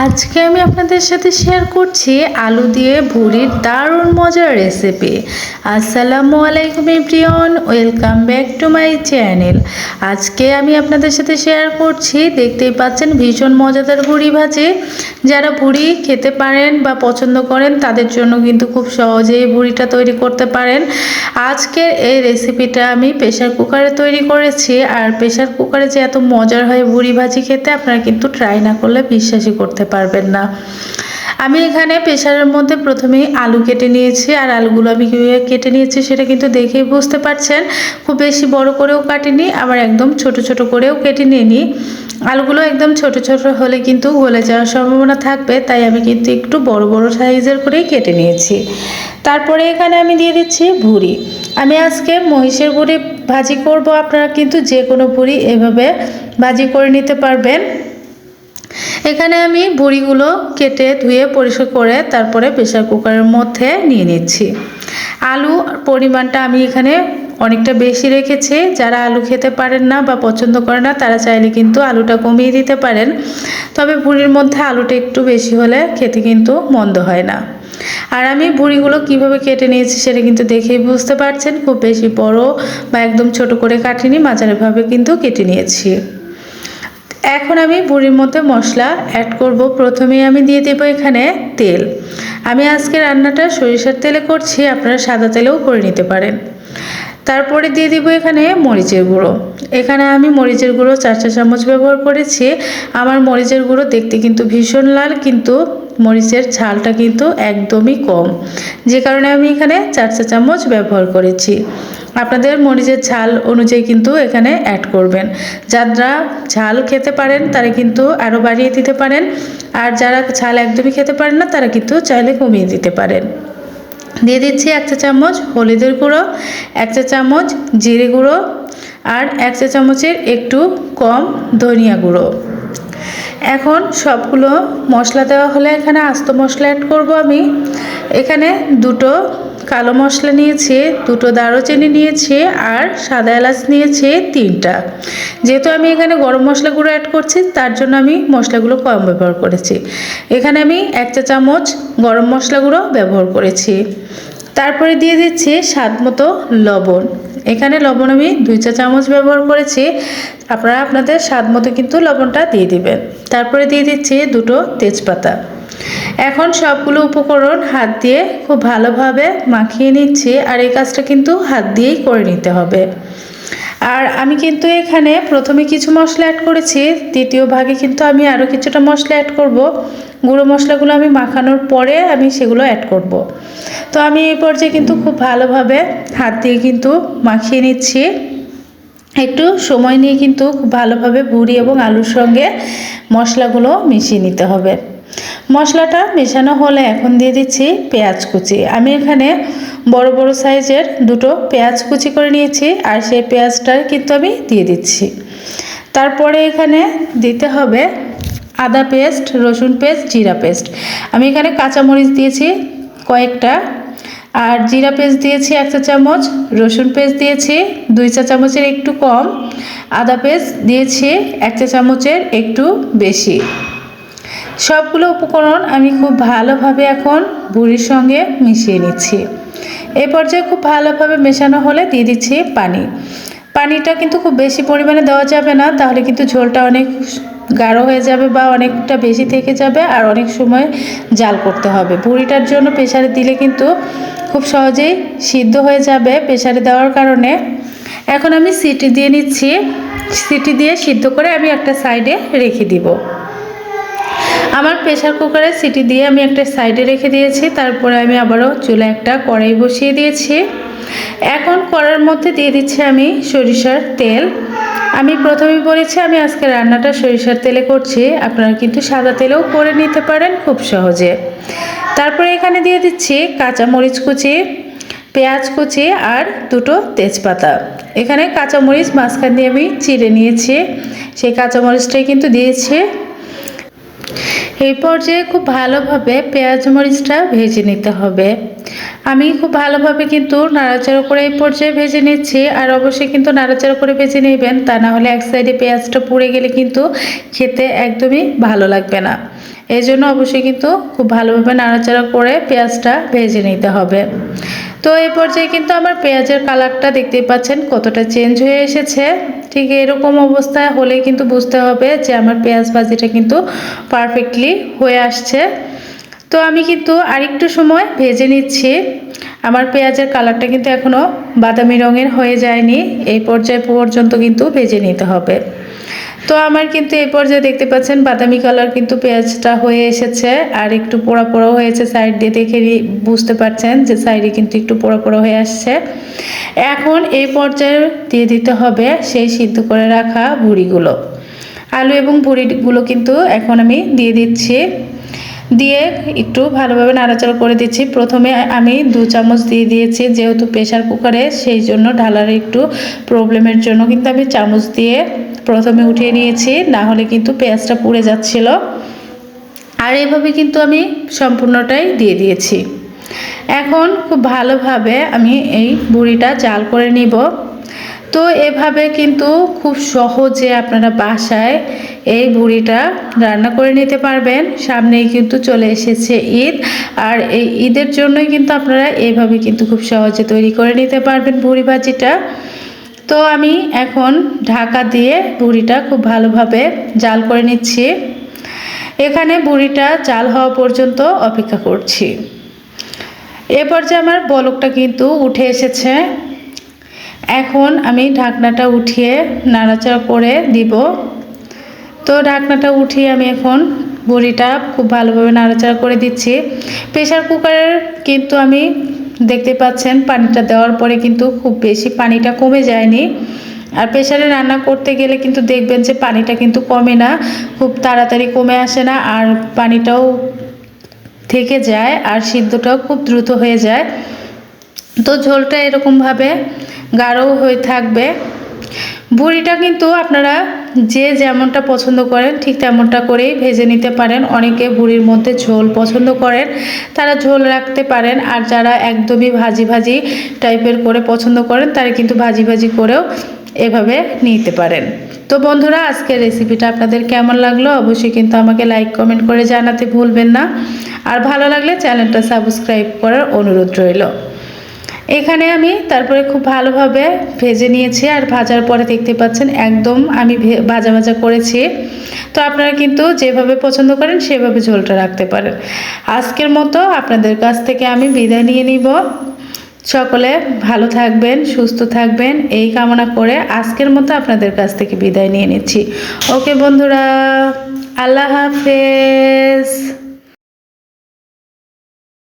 আজকে আমি আপনাদের সাথে শেয়ার করছি আলু দিয়ে ভুড়ির দারুণ মজার রেসিপি। আসসালামু আলাইকুম everyone, welcome back to my channel. আজকে আমি আপনাদের সাথে শেয়ার করছি, দেখতেই পাচ্ছেন ভীষণ মজাদার ভুড়ি ভাজি। যারা ভুড়ি খেতে পারেন বা পছন্দ করেন তাদের জন্য কিন্তু খুব সহজেই ভুড়িটা তৈরি করতে পারেন। আজকের এই রেসিপিটা আমি প্রেশার কুকারে তৈরি করেছি, আর প্রেশার কুকারে যে এত মজার হয় ভুড়ি ভাজি খেতে, আপনারা কিন্তু ট্রাই না করলে বিশ্বাসই করতে পারবেন না। আমি এখানে প্রেসারের মধ্যে প্রথমেই আলু কেটে নিয়েছি, আর আলুগুলো আমি কীভাবে কেটে নিয়েছি সেটা কিন্তু দেখেই বুঝতে পারছেন। খুব বেশি বড় করেও কাটিনি, আবার একদম ছোট ছোট করেও কেটে নিইনি। আলুগুলো একদম ছোট ছোট হলে কিন্তু গলে যাওয়ার সম্ভাবনা থাকবে, তাই আমি কিন্তু একটু বড় বড় সাইজের করেই কেটে নিয়েছি। তারপরে এখানে আমি দিয়ে দিচ্ছি ভুড়ি। আমি আজকে মহিষের ভুড়ি ভাজি করব, আপনারা কিন্তু যে কোনো ভুড়ি এভাবে ভাজি করে নিতে পারবেন। এখানে আমি ভুড়িগুলো কেটে ধুয়ে পরিষ্কার করে তারপরে প্রেসার কুকারের মধ্যে নিয়ে নিচ্ছি। আলু পরিমাণটা আমি এখানে অনেকটা বেশি রেখেছি। যারা আলু খেতে পারেন না বা পছন্দ করে না তারা চাইলে কিন্তু আলুটা কমিয়ে দিতে পারেন, তবে ভুড়ির মধ্যে আলুটা একটু বেশি হলে খেতে কিন্তু মন্দ হয় না। আর আমি ভুড়িগুলো কিভাবে কেটে নিয়েছি সেটা কিন্তু দেখেই বুঝতে পারছেন। খুব বেশি বড় বা একদম ছোট করে কাটিনি, মাঝারিভাবে কিন্তু কেটে নিয়েছি। এখন আমি ভুড়ির মধ্যে মশলা অ্যাড করব। প্রথমেই আমি দিয়ে দেব এখানে তেল। আমি আজকে রান্নাটা সরিষার তেলে করছি, আপনারা সাদা তেলেও করে নিতে পারেন। তারপরে দিয়ে দিব এখানে মরিচের গুঁড়ো। এখানে আমি মরিচের গুঁড়ো 4 চা চামচ ব্যবহার করেছি। আমার মরিচের গুঁড়ো দেখতে কিন্তু ভীষণ লাল, কিন্তু মরিচের ঝালটা কিন্তু একদমই কম, যে কারণে আমি এখানে 4 চা চামচ ব্যবহার করেছি। আপনাদের মরিচের ঝাল অনুযায়ী কিন্তু এখানে অ্যাড করবেন। যারা ঝাল খেতে পারেন তারা কিন্তু আরও বাড়িয়ে দিতে পারেন, আর যারা ঝাল একদমই খেতে পারেন না তারা কিন্তু চাইলে কমিয়ে দিতে পারেন। দিয়ে দিচ্ছি 1 চা চামচ হলুদের গুঁড়ো, 1 চা চামচ জিরে গুঁড়ো, আর 1 চা চামচের একটু কম ধনিয়া গুঁড়ো। এখন সবগুলো মশলা দেওয়া হলে এখানে আস্ত মশলা অ্যাড করব আমি। এখানে দুটো কালো মশলা নিয়েছি, দুটো দারুচিনি নিয়েছি, আর সাদা এলাচ নিয়েছি 3টা। যেহেতু আমি এখানে গরম মশলা গুঁড়ো অ্যাড করছি তার জন্য আমি মশলাগুলো কম ব্যবহার করেছি। এখানে আমি 1 চা চামচ গরম মশলা গুঁড়ো ব্যবহার করেছি। তারপরে দিয়ে দিচ্ছি স্বাদ মতো লবণ। এখানে লবণ আমি 2 চা চামচ ব্যবহার করেছি, আপনারা আপনাদের স্বাদ মতো কিন্তু লবণটা দিয়ে দিবেন। তারপরে দিয়ে দিচ্ছি দুটো তেজপাতা। এখন সবগুলো উপকরণ হাত দিয়ে খুব ভালোভাবে মাখিয়ে নিচ্ছি, আর এই কাজটা কিন্তু হাত দিয়েই করে নিতে হবে। আর আমি কিন্তু এখানে প্রথমে কিছু মশলা অ্যাড করেছি, দ্বিতীয় ভাগে কিন্তু আমি আরও কিছুটা মশলা অ্যাড করব। গুঁড়ো মশলাগুলো আমি মাখানোর পরে আমি সেগুলো অ্যাড করব। তো আমি এই পর্যায়ে কিন্তু খুব ভালোভাবে হাত দিয়ে কিন্তু মাখিয়ে নিচ্ছি। একটু সময় নিয়ে কিন্তু খুব ভালোভাবে ভুড়ি এবং আলুর সঙ্গে মশলাগুলো মিশিয়ে নিতে হবে। মশলাটা মেশানো হলে এখন দিয়ে দিচ্ছি পেঁয়াজ কুচি। আমি এখানে বড় বড় সাইজের দুটো পেঁয়াজ কুচি করে নিয়েছি, আর সেই পেঁয়াজটা কিন্তু আমি দিয়ে দিচ্ছি। তারপরে এখানে দিতে হবে আদা পেস্ট, রসুন পেস্ট, জিরা পেস্ট। আমি এখানে কাঁচামরিচ দিয়েছি কয়েকটা, আর জিরা পেস্ট দিয়েছি 1 চা চামচ, রসুন পেস্ট দিয়েছি 2 চা চামচের একটু কম, আদা পেস্ট দিয়েছি 1 চা চামচের একটু বেশি। সবগুলো উপকরণ আমি খুব ভালোভাবে এখন ভুড়ির সঙ্গে মিশিয়ে নিচ্ছি। এই পর্যায়ে খুব ভালোভাবে মেশানো হলে দিয়ে দিচ্ছি পানি। পানিটা কিন্তু খুব বেশি পরিমাণে দেওয়া যাবে না, তাহলে কিন্তু ঝোলটা অনেক গাঢ় হয়ে যাবে বা অনেকটা বেশি থেকে যাবে, আর অনেক সময় জাল করতে হবে। ভুড়িটার জন্য প্রেসারে দিলে কিন্তু খুব সহজেই সিদ্ধ হয়ে যাবে প্রেসারে দেওয়ার কারণে। এখন আমি সিটি দিয়ে নিচ্ছি। সিটি দিয়ে সিদ্ধ করে আমি একটা সাইডে রেখে দিব। আমার প্রেসার কুকারে সিটি দিয়ে আমি একটা সাইডে রেখে দিয়েছি। তারপরে আমি আবারও চুলায় একটা কড়াই বসিয়ে দিয়েছি। এখন কড়াইয়ের মধ্যে দিয়ে দিচ্ছি আমি সরিষার তেল। আমি প্রথমেই বলেছি আমি আজকে রান্নাটা সরিষার তেলে করছি, আপনারা কিন্তু সাদা তেলেও করে নিতে পারেন খুব সহজে। তারপরে এখানে দিয়ে দিচ্ছি কাঁচামরিচ কুচি, পেঁয়াজ কুচি, আর দুটো তেজপাতা। এখানে কাঁচামরিচ মাঝখান দিয়ে আমি চিড়ে নিয়েছি, সেই কাঁচামরিচটাই কিন্তু দিয়েছি। এই পর্যায়ে খুব ভালোভাবে পেঁয়াজ মরিচটা ভেজে নিতে হবে। আমি খুব ভালোভাবে কিন্তু নাড়াচাড়া করে এই পর্যায়ে ভেজে নিচ্ছি, আর অবশ্যই কিন্তু নাড়াচাড়া করে ভেজে নেবেন, তা না হলে এক সাইডে পেঁয়াজটা পুড়ে গেলে কিন্তু খেতে একদমই ভালো লাগবে না। এই জন্য অবশ্যই কিন্তু খুব ভালোভাবে নাড়াচাড়া করে পেঁয়াজটা ভেজে নিতে হবে। তো এই পর্যায়ে কিন্তু আমার পেঁয়াজের কালারটা দেখতেই পাচ্ছেন কতটা চেঞ্জ হয়ে এসেছে। ঠিক এরকম অবস্থায় হলে কিন্তু বুঝতে হবে যে আমার পেঁয়াজ ভাজিটা কিন্তু পারফেক্টলি হয়ে আসছে। তো আমি কিন্তু আরেকটু সময় ভেজে নিচ্ছি। আমার পেঁয়াজের কালারটা কিন্তু এখনও বাদামি রঙের হয়ে যায়নি, এই পর্যায়ে পর্যন্ত কিন্তু ভেজে নিতে হবে। তো আমার কিন্তু এই পর্যায়ে দেখতে পাচ্ছেন বাদামি কালার কিন্তু পেঁয়াজটা হয়ে এসেছে, আর একটু পোড়া পোড়াও হয়েছে। সাইড দিয়ে দেখে বুঝতে পারছেন যে সাইডে কিন্তু একটু পোড়া পোড়া হয়ে আসছে। এখন এই পর্যায়ে দিয়ে দিতে হবে সেই সিদ্ধ করে রাখা ভুঁড়িগুলো। আলু এবং ভুঁড়িগুলো কিন্তু এখন আমি দিয়ে দিচ্ছি, দিয়ে একটু ভালোভাবে নাড়াচাড়া করে দিচ্ছি। প্রথমে আমি 2 চামচ দিয়ে দিয়েছি, যেহেতু প্রেশার কুকারে সেই জন্য ঢালার একটু প্রবলেমের জন্য কিন্তু আমি চামচ দিয়ে প্রথমে উঠিয়ে নিয়েছি, না হলে কিন্তু পেঁয়াজটা পুড়ে যাচ্ছিল। আর এভাবে কিন্তু আমি সম্পূর্ণটাই দিয়ে দিয়েছি। এখন খুব ভালোভাবে আমি এই ভুঁড়িটা জাল করে নিব। তো এভাবে কিন্তু খুব সহজে আপনারা বাসায় এই ভুঁড়িটা রান্না করে নিতে পারবেন। সামনেই কিন্তু চলে এসেছে ঈদ, আর এই ঈদের জন্যই কিন্তু আপনারা এইভাবে কিন্তু খুব সহজে তৈরি করে নিতে পারবেন ভুঁড়ি ভাজিটা। তো আমি এখন ঢাকা দিয়ে ভুঁড়িটা খুব ভালোভাবে জাল করে নিচ্ছি। এখানে ভুঁড়িটা জাল হওয়া পর্যন্ত অপেক্ষা করছি। এরপর যে আমার বলকটা কিন্তু উঠে এসেছে, এখন আমি ঢাকনাটা উঠিয়ে নাড়াচাড়া করে দিব। তো ঢাকনাটা উঠিয়ে আমি এখন ভুঁড়িটা খুব ভালোভাবে নাড়াচাড়া করে দিচ্ছি। প্রেশার কুকারের কিন্তু আমি দেখতে পাচ্ছেন পানিটা দেওয়ার পরে কিন্তু খুব বেশি পানিটা কমে যায়নি। আর প্রেশারে রান্না করতে গেলে কিন্তু দেখবেন যে পানিটা কিন্তু কমে না, খুব তাড়াতাড়ি কমে আসে না, আর পানিটাও থেকে যায়, আর সিদ্ধটাও খুব দ্রুত হয়ে যায়। তো ঝোলটা এরকমভাবে গাঢ় হয়ে থাকবে। ভুঁড়িটা কিন্তু আপনারা যে যেমনটা পছন্দ করেন ঠিক তেমনটা করেই ভেজে নিতে পারেন। অনেকে ভুঁড়ির মধ্যে ঝোল পছন্দ করেন, তারা ঝোল রাখতে পারেন। আর যারা একদমই ভাজি ভাজি টাইপের করে পছন্দ করেন, তারা কিন্তু ভাজি ভাজি করেও এভাবে নিতে পারেন। তো বন্ধুরা, আজকের রেসিপিটা আপনাদের কেমন লাগলো অবশ্যই কিন্তু আমাকে লাইক কমেন্ট করে জানাতে ভুলবেন না। আর ভালো লাগলে চ্যানেলটা সাবস্ক্রাইব করার অনুরোধ রইল। এখানে আমি তারপরে খুব ভালোভাবে ভেজে নিয়েছি, আর ভাজার পরে দেখতে পাচ্ছেন একদম আমি ভাজা ভাজা করেছি। তো আপনারা কিন্তু যেভাবে পছন্দ করেন সেভাবে ঝোলটা রাখতে পারেন। আজকের মতো আপনাদের কাছ থেকে আমি বিদায় নিয়ে নিব। সকলে ভালো থাকবেন, সুস্থ থাকবেন এই কামনা করে আজকের মতো আপনাদের কাছ থেকে বিদায় নিয়ে নিচ্ছি। ওকে বন্ধুরা, আল্লাহ হাফেজ।